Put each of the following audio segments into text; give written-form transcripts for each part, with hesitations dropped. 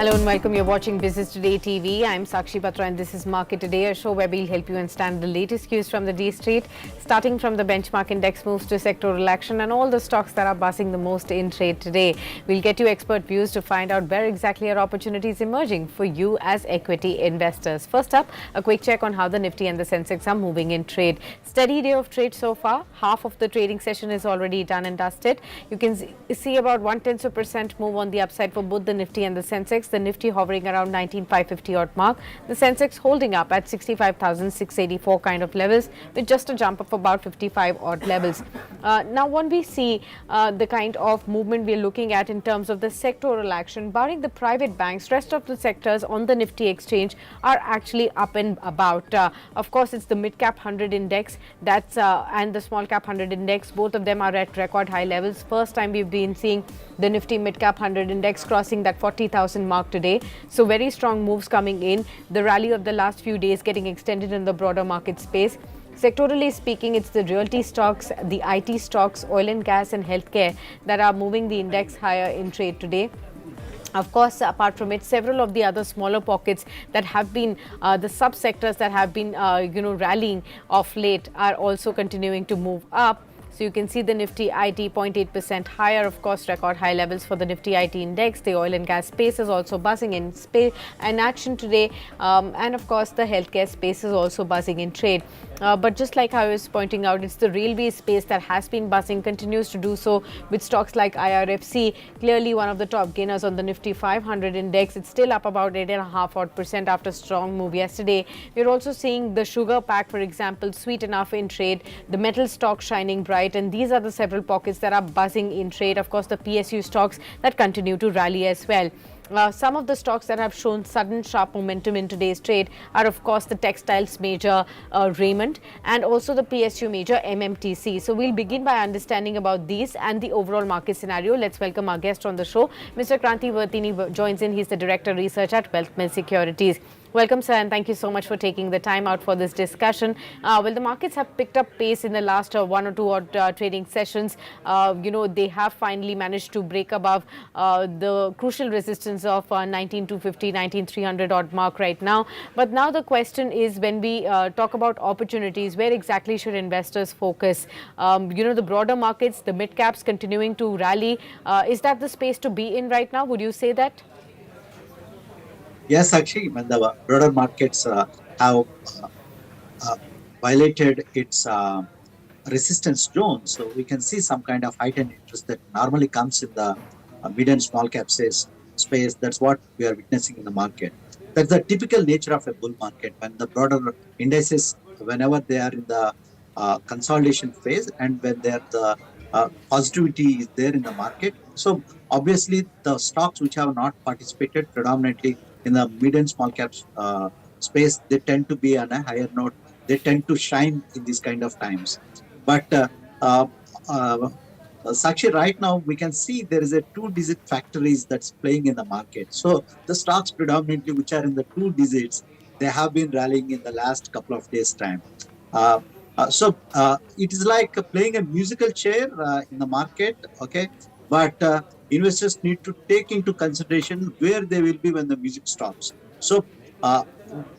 Hello and welcome. You're watching Business Today TV. I'm Sakshi Patra and this is Market Today, a show where we'll help you understand the latest cues from the D Street, starting from the benchmark index moves to sectoral action and all the stocks that are buzzing the most in trade today. We'll get you expert views to find out where exactly are opportunities emerging for you as equity investors. First up, a quick check on how the Nifty and the Sensex are moving in trade. Steady day of trade so far. Half of the trading session is already done and dusted. You can see about 1/10% move on the upside for both the Nifty and the Sensex. The Nifty hovering around 19,550 odd mark. The Sensex holding up at 65,684 kind of levels with just a jump of about 55 odd levels. Now, when we see the kind of movement we are looking at in terms of the sectoral action, barring the private banks, rest of the sectors on the Nifty exchange are actually up and about. Of course, it's the mid-cap 100 index that's and the small-cap 100 index. Both of them are at record high levels. First time we've been seeing the Nifty mid-cap 100 index crossing that 40,000 mark today. So very strong moves coming in. The rally of the last few days getting extended in the broader market space. Sectorally speaking, it's the realty stocks, the IT stocks, oil and gas and healthcare that are moving the index higher in trade today. Of course, apart from it, several of the other smaller pockets that have been the subsectors that have been rallying of late are also continuing to move up. So you can see the Nifty IT 0.8% higher, of course, record high levels for the Nifty IT index. The oil and gas space is also buzzing in action today. And of course, the healthcare space is also buzzing in trade. But just like I was pointing out, it's the railway space that has been buzzing, continues to do so with stocks like IRFC, clearly one of the top gainers on the Nifty 500 index. It's still up about 8.5% after a strong move yesterday. We're also seeing the sugar pack, for example, sweet enough in trade, the metal stock shining bright. And these are the several pockets that are buzzing in trade. Of course, the PSU stocks that continue to rally as well. Some of the stocks that have shown sudden sharp momentum in today's trade are, of course, the textiles major Raymond and also the PSU major MMTC. So we'll begin by understanding about these and the overall market scenario. Let's welcome our guest on the show. Mr. Kranti Vartini joins in. He's the Director Research at Wealth Mill Securities. Welcome, sir, and thank you so much for taking the time out for this discussion. Well, the markets have picked up pace in the last one or two odd trading sessions. They have finally managed to break above the crucial resistance of 19,250, 19,300 odd mark right now. But now the question is, when we talk about opportunities, where exactly should investors focus? The broader markets, the mid caps continuing to rally. Is that the space to be in right now? Would you say that? Yes, actually, when the broader markets have violated its resistance zone, so we can see some kind of heightened interest that normally comes in the mid and small cap space. That's what we are witnessing in the market. That's the typical nature of a bull market when the broader indices, whenever they are in the consolidation phase and when the positivity is there in the market. So obviously, the stocks which have not participated predominantly in the mid and small caps space, they tend to be on a higher note. They tend to shine in these kind of times. But Sakshi, right now we can see there is a two-digit factories that's playing in the market. So the stocks predominantly which are in the two digits, they have been rallying in the last couple of days' time. It is like playing a musical chair in the market, okay? But investors need to take into consideration where they will be when the music stops. So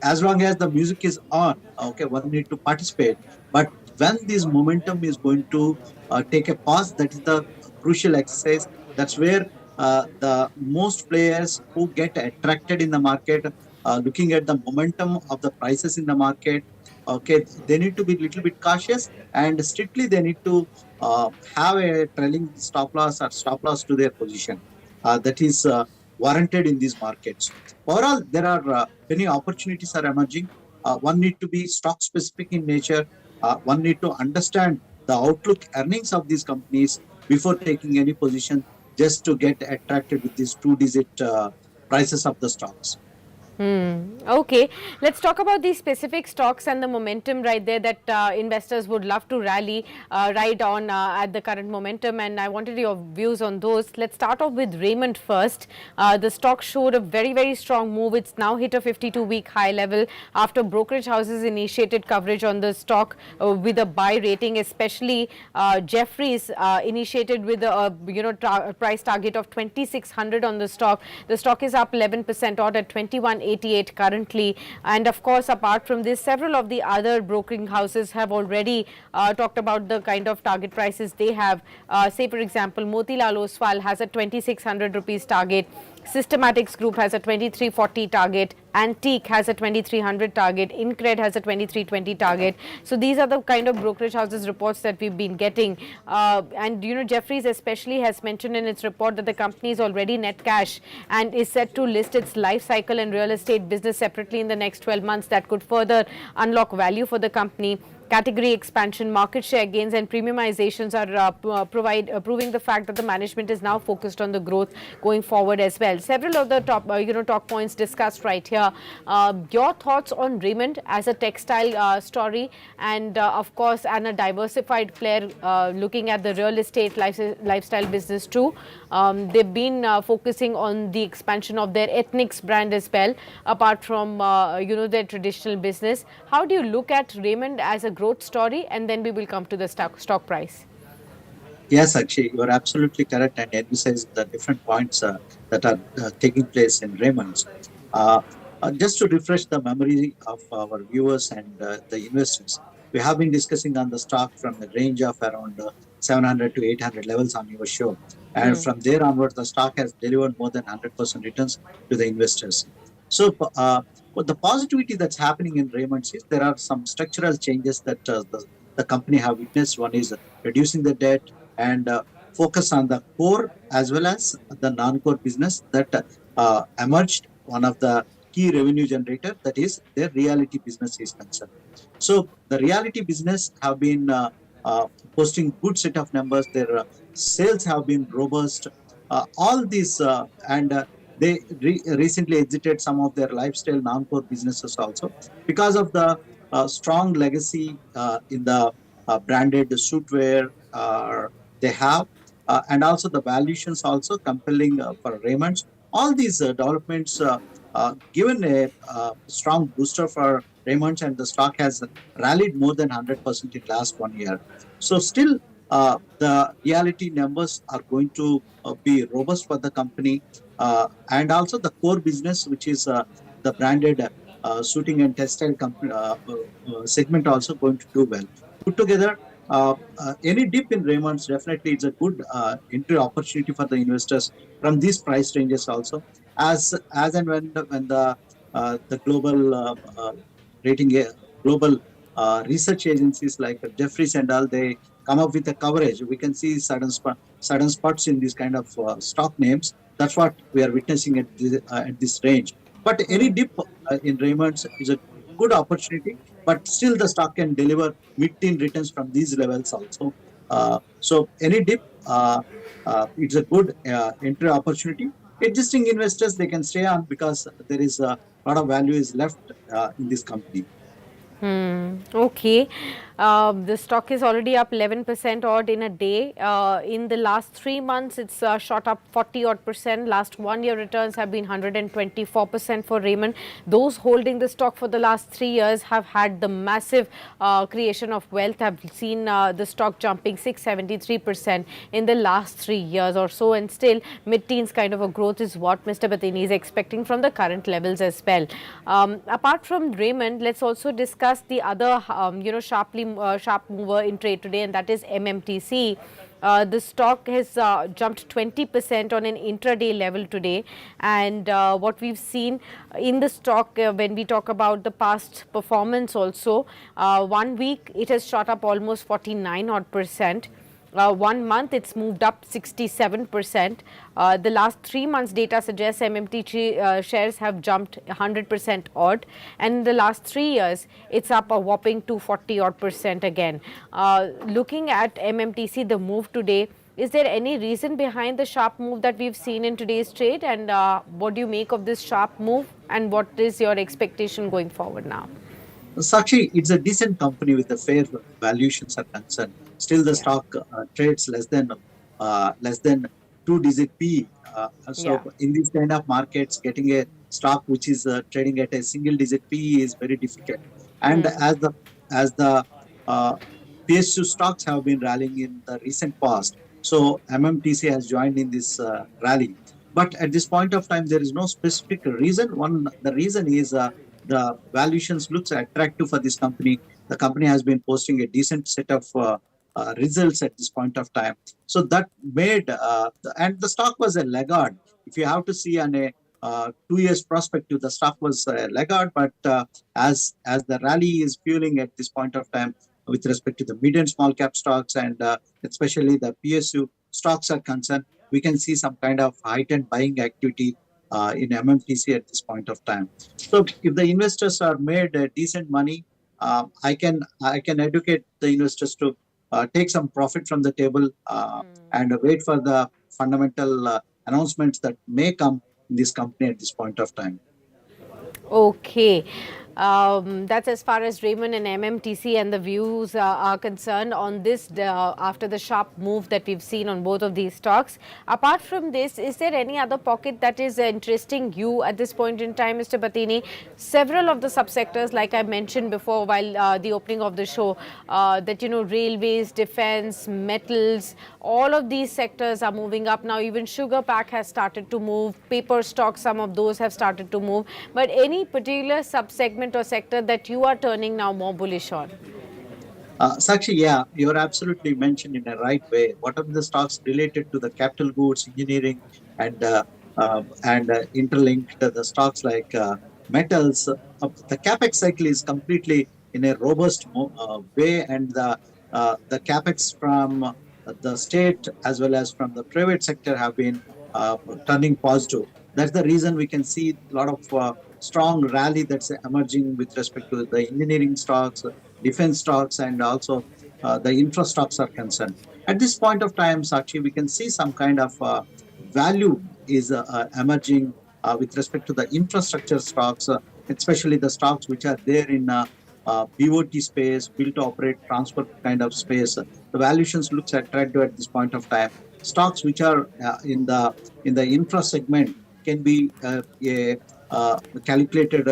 as long as the music is on, okay, one need to participate. But when this momentum is going to take a pause, that is the crucial exercise. That's where the most players who get attracted in the market, looking at the momentum of the prices in the market, okay, they need to be a little bit cautious and strictly they need to have a trailing stop loss or stop loss to their position. That is warranted in these markets. Overall, there are many opportunities are emerging. One need to be stock specific in nature. One need to understand the outlook earnings of these companies before taking any position just to get attracted with these two-digit prices of the stocks. Okay, let's talk about these specific stocks and the momentum right there that investors would love to ride on at the current momentum. And I wanted your views on those. Let's start off with Raymond first. The stock showed a very, very strong move. It's now hit a 52-week high level after brokerage houses initiated coverage on the stock with a buy rating, especially Jeffries initiated with a price target of 2600 on the stock. The stock is up 11% odd at 2188 currently, and of course apart from this, several of the other brokering houses have already talked about the kind of target prices they have. Say for example, Motilal Oswal has a 2600 rupees target, Systematics Group has a 2340 target, Antique has a 2300 target, Incred has a 2320 target. So these are the kind of brokerage houses reports that we've been getting, and Jeffries especially has mentioned in its report that the company is already net cash and is set to list its life cycle and real estate business separately in the next 12 months. That could further unlock value for the company. Category expansion, market share gains and premiumizations are proving the fact that the management is now focused on the growth going forward as well. Several of the top points discussed right here. Your thoughts on Raymond as a textile story, and of course and a diversified player looking at the real estate lifestyle business too. They've been focusing on the expansion of their ethnics brand as well, apart from their traditional business. How do you look at Raymond as a growth story, and then we will come to the stock price? Yes, actually, you are absolutely correct and emphasize the different points that are taking place in Raymond's. Uh, just to refresh the memory of our viewers and the investors, we have been discussing on the stock from the range of around 700 to 800 levels on your show. And from there onwards, the stock has delivered more than 100% returns to the investors. So, what the positivity that's happening in Raymond's is there are some structural changes that the company have witnessed. One is reducing the debt and focus on the core as well as the non-core business that emerged. One of the key revenue generator, that is their reality business, is concerned. So the reality business have been posting good set of numbers. Their sales have been robust. All these and they recently exited some of their lifestyle non-core businesses also because of the strong legacy in the branded suitwear they have, and also the valuations also compelling for Raymond's. All these developments given a strong booster for Raymond's, and the stock has rallied more than 100% in last 1 year. So still, the reality numbers are going to be robust for the company, and also the core business, which is the branded suiting and textile segment, also going to do well. Put together, any dip in Raymond's definitely is a good entry opportunity for the investors from these price ranges also, as and when the global rating global research agencies like Jeffries and all, they come up with a coverage. We can see sudden spots in these kind of stock names. That's what we are witnessing at this range. But any dip in Raymond's is a good opportunity, but still the stock can deliver mid-teen returns from these levels also. So any dip, it's a good entry opportunity. Existing investors, they can stay on because there is a lot of value is left in this company. Okay. The stock is already up 11% odd in a day. In the last 3 months, it's shot up 40 odd percent. Last 1 year returns have been 124% for Raymond. Those holding the stock for the last 3 years have had the massive creation of wealth. Have seen the stock jumping 673% in the last 3 years or so, and still mid-teens kind of a growth is what Mr. Batini is expecting from the current levels as well. Apart from Raymond, let's also discuss the other sharp mover in trade today, and that is MMTC. The stock has jumped 20% on an intraday level today, and what we've seen in the stock, when we talk about the past performance also, 1 week it has shot up almost 49 odd percent. 1 month it's moved up 67%. The last 3 months data suggests MMTC shares have jumped 100% odd, and in the last 3 years it's up a whopping 240 odd percent again. Looking at MMTC, the move today, is there any reason behind the sharp move that we've seen in today's trade, and what do you make of this sharp move? And what is your expectation going forward now? Sakshi, it's a decent company with the fair valuations are concerned. Still, the Yeah. stock trades less than two-digit P. Yeah. So, in these kind of markets, getting a stock which is trading at a single-digit P is very difficult. And Hmm. as the PSU stocks have been rallying in the recent past, so MMTC has joined in this rally. But at this point of time, there is no specific reason. The reason is the valuations looks attractive for this company. The company has been posting a decent set of results at this point of time. So that made and the stock was a laggard. If you have to see on a 2 years perspective, the stock was a laggard. But as the rally is fueling at this point of time with respect to the mid and small cap stocks and especially the PSU stocks are concerned, we can see some kind of heightened buying activity in MMTC at this point of time. So if the investors are made decent money, I can educate the investors to take some profit from the table and wait for the fundamental announcements that may come in this company at this point of time. Okay. That's as far as Raymond and MMTC and the views are concerned on this after the sharp move that we've seen on both of these stocks. Apart from this, is there any other pocket that is interesting you at this point in time, Mr. Batini? Several of the subsectors, like I mentioned before while the opening of the show, that, railways, defense, metals, all of these sectors are moving up now. Even sugar pack has started to move, paper stocks, some of those have started to move. But any particular sub-segment or sector that you are turning now more bullish on? Sakshi, yeah, you're absolutely mentioned in a right way. What are the stocks related to the capital goods, engineering, and interlinked the stocks like metals? The capex cycle is completely in a robust way, and the capex from the state as well as from the private sector have been turning positive. That's the reason we can see a lot of strong rally that's emerging with respect to the engineering stocks, defense stocks, and also the infra stocks are concerned. At this point of time, Sakshi, we can see some kind of value is emerging with respect to the infrastructure stocks, especially the stocks which are there in BOT space, build to operate, transfer kind of space. The valuations looks attractive at this point of time. Stocks which are in the infra segment can be a calculated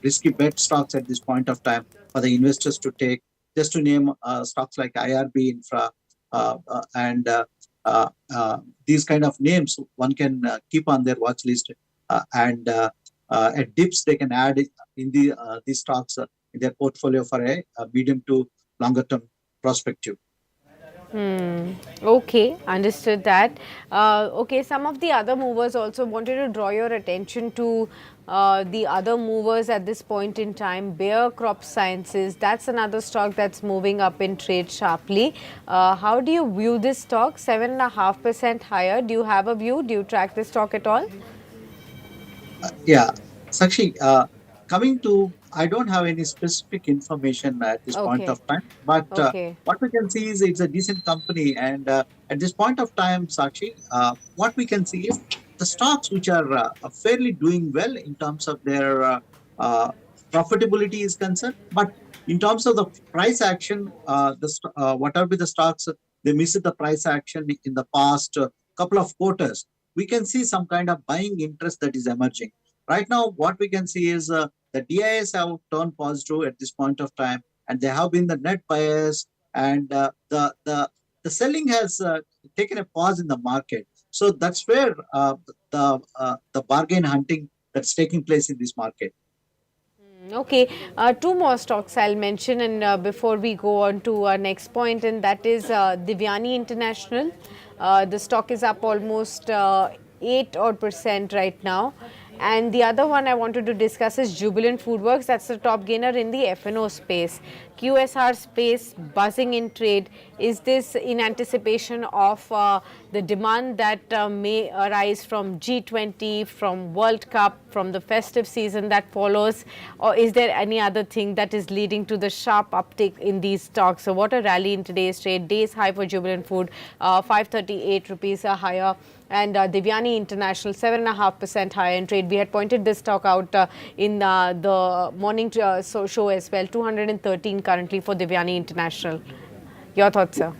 risky bet stocks at this point of time for the investors to take. Just to name stocks like IRB Infra and these kind of names, one can keep on their watch list. And at dips, they can add in these stocks in their portfolio for a medium to longer term perspective. Okay, understood that. Okay, some of the other movers also wanted to draw your attention to the other movers at this point in time. Bayer Crop Sciences, that's another stock that's moving up in trade sharply. How do you view this stock? 7.5% higher. Do you have a view? Do you track this stock at all? Yeah, Sakshi, coming to, I don't have any specific information at this point Okay, of time, but okay. what we can see is it's a decent company. And at this point of time, Sakshi, what we can see is the stocks which are fairly doing well in terms of their uh, profitability is concerned. But in terms of the price action, whatever the stocks, they missed the price action in the past couple of quarters. We can see some kind of buying interest that is emerging. Right now, what we can see is the DIS have turned positive at this point of time, and they have been the net buyers, and the selling has taken a pause in the market. So that's where the bargain hunting that's taking place in this market. Okay, two more stocks I'll mention, and before we go on to our next point, and that is Divyani International. The stock is up almost 8 odd percent right now. And the other one I wanted to discuss is Jubilant Foodworks. That's the top gainer in the F&O space. QSR space buzzing in trade. Is this in anticipation of the demand that may arise from G20, from World Cup, from the festive season that follows, or is there any other thing that is leading to the sharp uptick in these stocks? So what a rally in today's trade. Day's high for Jubilant Food, 538 rupees higher, and Devyani International 7.5% higher in trade. We had pointed this stock out in the morning show as well. 213 currently for Devyani International. Your thoughts, sir?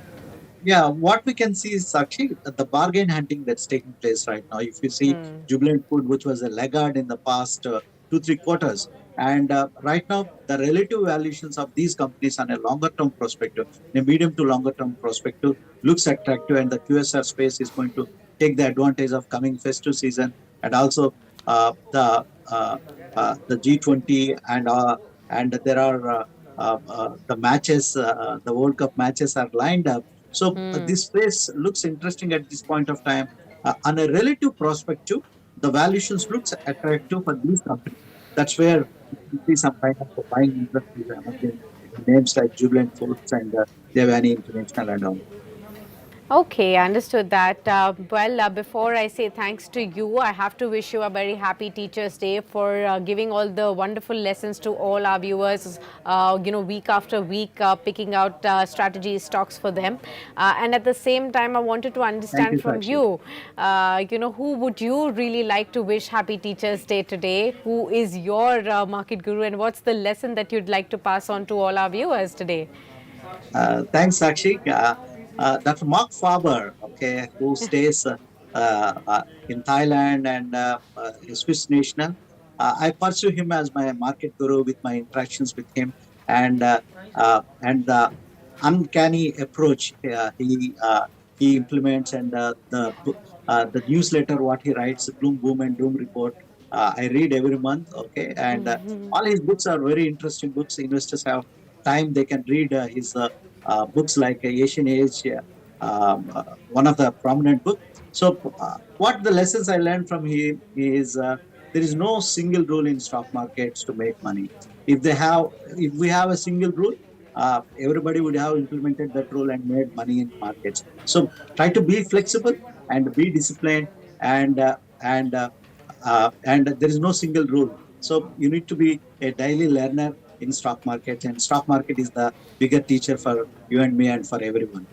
Yeah, what we can see is actually the bargain hunting that's taking place right now. If you see Jubilant Food, which was a laggard in the past 2-3 quarters, and right now the relative valuations of these companies on a longer term perspective, a medium to longer term perspective, looks attractive, and the QSR space is going to take the advantage of coming festive season, and also the G20, and there are the matches, the World Cup matches are lined up. So this space looks interesting at this point of time. On a relative perspective, the valuations looks attractive for these companies. That's where you see some kind of buying interest is emerging in names like Jubilant Foods and Devani International and all. Okay, I understood that. Before I say thanks to you, I have to wish you a very happy Teachers' Day for giving all the wonderful lessons to all our viewers, week after week, picking out strategies, stocks for them. And at the same time, I wanted to understand from you, who would you really like to wish happy Teachers' Day today? Who is your market guru, and what's the lesson that you'd like to pass on to all our viewers today? Thanks, Sakshi. Dr. Mark Faber, okay, who stays in Thailand and a Swiss national. I pursue him as my market guru with my interactions with him, and the uncanny approach he implements, and the newsletter what he writes, Gloom, Boom, and Doom report. I read every month, okay, and all his books are very interesting books. Investors have time; they can read his books like Asian Age, one of the prominent book. So what the lessons I learned from him is there is no single rule in stock markets to make money. If we have a single rule, everybody would have implemented that rule and made money in markets. So try to be flexible and be disciplined, and there is no single rule. So you need to be a daily learner in stock market, and stock market is the bigger teacher for you and me and for everyone.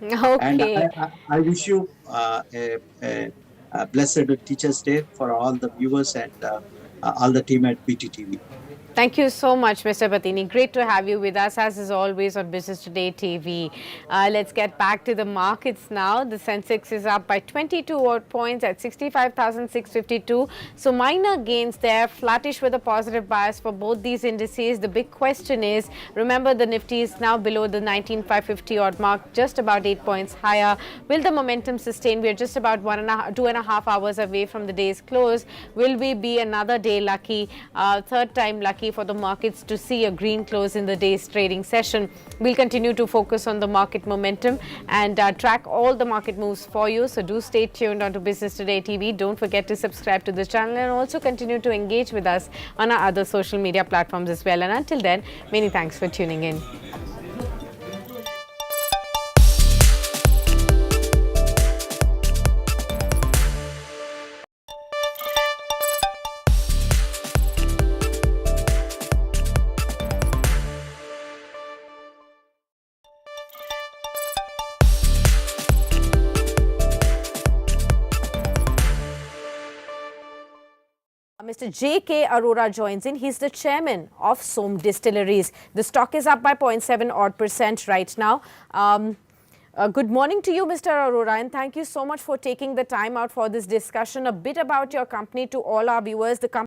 And Okay. I wish you a blessed Teachers' Day for all the viewers and all the team at BTTV. Thank you so much, Mr. Patini. Great to have you with us, as is always, on Business Today TV. Let's get back to the markets now. The Sensex is up by 22 odd points at 65,652. So minor gains there, flattish with a positive bias for both these indices. The big question is, remember, the Nifty is now below the 19,550 odd mark, just about 8 points higher. Will the momentum sustain? We are just about 2.5 hours away from the day's close. Will we be another day lucky, third time lucky for the markets to see a green close in the day's trading session? We'll continue to focus on the market momentum and track all the market moves for you. So do stay tuned onto Business Today TV. Don't forget to subscribe to the channel and also continue to engage with us on our other social media platforms as well. And until then, many thanks for tuning in. Mr. J.K. Arora joins in. He's the chairman of Som Distilleries. The stock is up by 0.7 odd % right now. Good morning to you, Mr. Arora, and thank you so much for taking the time out for this discussion. A bit about your company to all our viewers. The company